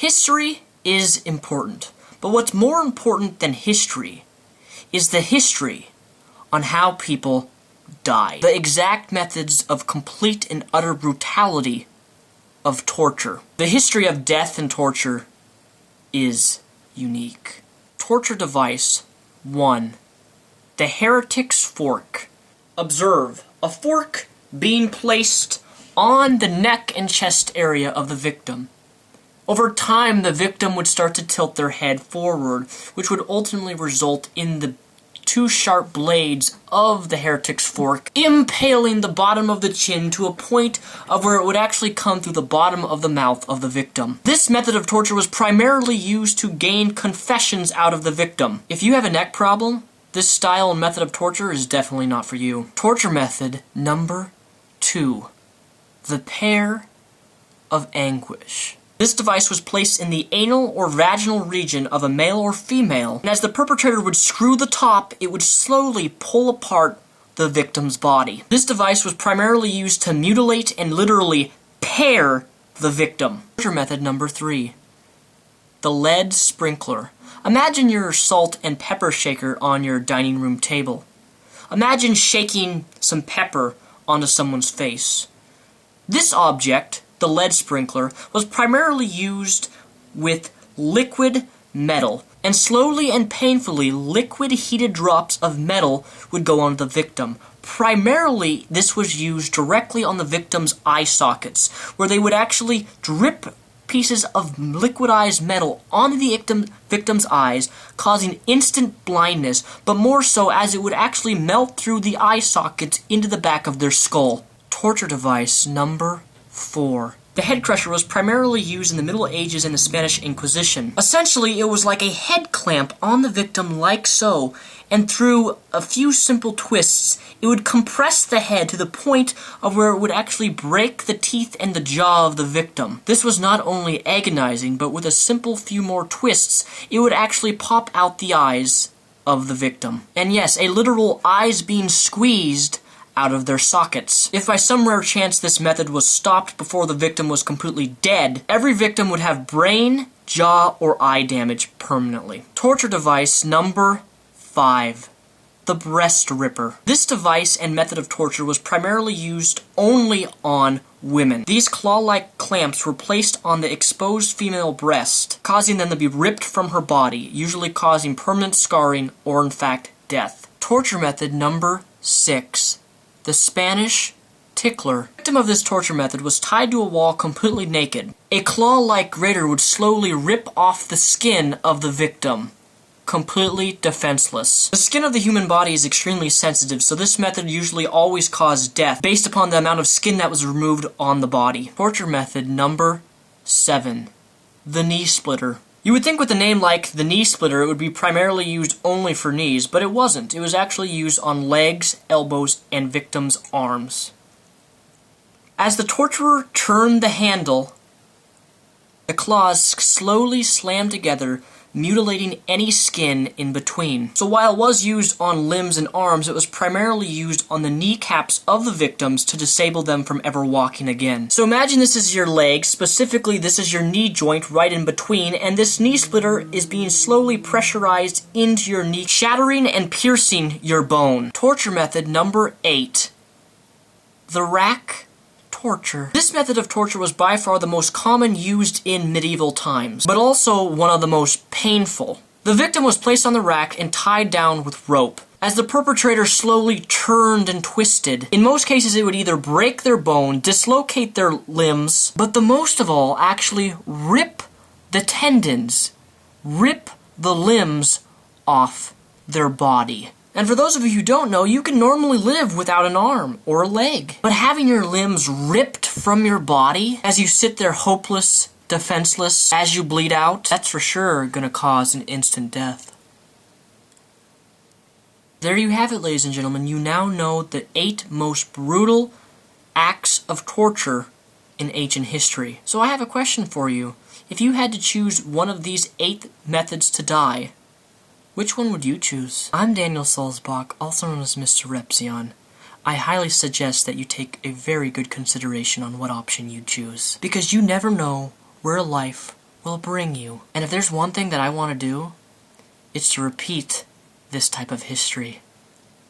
History is important, but what's more important than history is the history on how people die. The exact methods of complete and utter brutality of torture. The history of death and torture is unique. Torture device 1. The heretic's fork. Observe a fork being placed on the neck and chest area of the victim. Over time, the victim would start to tilt their head forward, which would ultimately result in the two sharp blades of the heretic's fork impaling the bottom of the chin to a point of where it would actually come through the bottom of the mouth of the victim. This method of torture was primarily used to gain confessions out of the victim. If you have a neck problem, this style and method of torture is definitely not for you. Torture method number 2. The pear of anguish. This device was placed in the anal or vaginal region of a male or female, and as the perpetrator would screw the top, it would slowly pull apart the victim's body. This device was primarily used to mutilate and literally pear the victim. Torture method number 3. The lead sprinkler. Imagine your salt and pepper shaker on your dining room table. Imagine shaking some pepper onto someone's face. This object, the lead sprinkler, was primarily used with liquid metal, and slowly and painfully liquid heated drops of metal would go onto the victim. Primarily, this was used directly on the victim's eye sockets, where they would actually drip pieces of liquidized metal onto the victim's eyes, causing instant blindness, but more so as it would actually melt through the eye sockets into the back of their skull. Torture device number 4. The head crusher was primarily used in the Middle Ages and the Spanish Inquisition. Essentially, it was like a head clamp on the victim like so, and through a few simple twists, it would compress the head to the point of where it would actually break the teeth and the jaw of the victim. This was not only agonizing, but with a simple few more twists, it would actually pop out the eyes of the victim. And yes, a literal eyes being squeezed out of their sockets. If by some rare chance this method was stopped before the victim was completely dead, every victim would have brain, jaw, or eye damage permanently. Torture device number 5. The breast ripper. This device and method of torture was primarily used only on women. These claw-like clamps were placed on the exposed female breast, causing them to be ripped from her body, usually causing permanent scarring or in fact death. Torture method number 6. The Spanish tickler. The victim of this torture method was tied to a wall completely naked. A claw-like grater would slowly rip off the skin of the victim, completely defenseless. The skin of the human body is extremely sensitive, so this method usually always caused death based upon the amount of skin that was removed on the body. Torture method number 7. The knee splitter. You would think with a name like the knee splitter it would be primarily used only for knees, but it wasn't. It was actually used on legs, elbows, and victims' arms. As the torturer turned the handle, the claws slowly slammed together, mutilating any skin in between. So while it was used on limbs and arms, it was primarily used on the kneecaps of the victims to disable them from ever walking again. So imagine this is your leg, specifically this is your knee joint right in between, and this knee splitter is being slowly pressurized into your knee, shattering and piercing your bone. Torture method number 8. The rack torture. This method of torture was by far the most common used in medieval times, but also one of the most painful. The victim was placed on the rack and tied down with rope. As the perpetrator slowly turned and twisted, in most cases it would either break their bone, dislocate their limbs, but the most of all, actually rip the tendons, rip the limbs off their body. And for those of you who don't know, you can normally live without an arm or a leg. But having your limbs ripped from your body as you sit there hopeless, defenseless, as you bleed out, that's for sure gonna cause an instant death. There you have it, ladies and gentlemen. You now know the 8 most brutal acts of torture in ancient history. So I have a question for you. If you had to choose one of these 8 methods to die, which one would you choose? I'm Daniel Sulzbach, also known as Mr. Repzion. I highly suggest that you take a very good consideration on what option you choose, because you never know where life will bring you. And if there's one thing that I want to do, it's to repeat this type of history.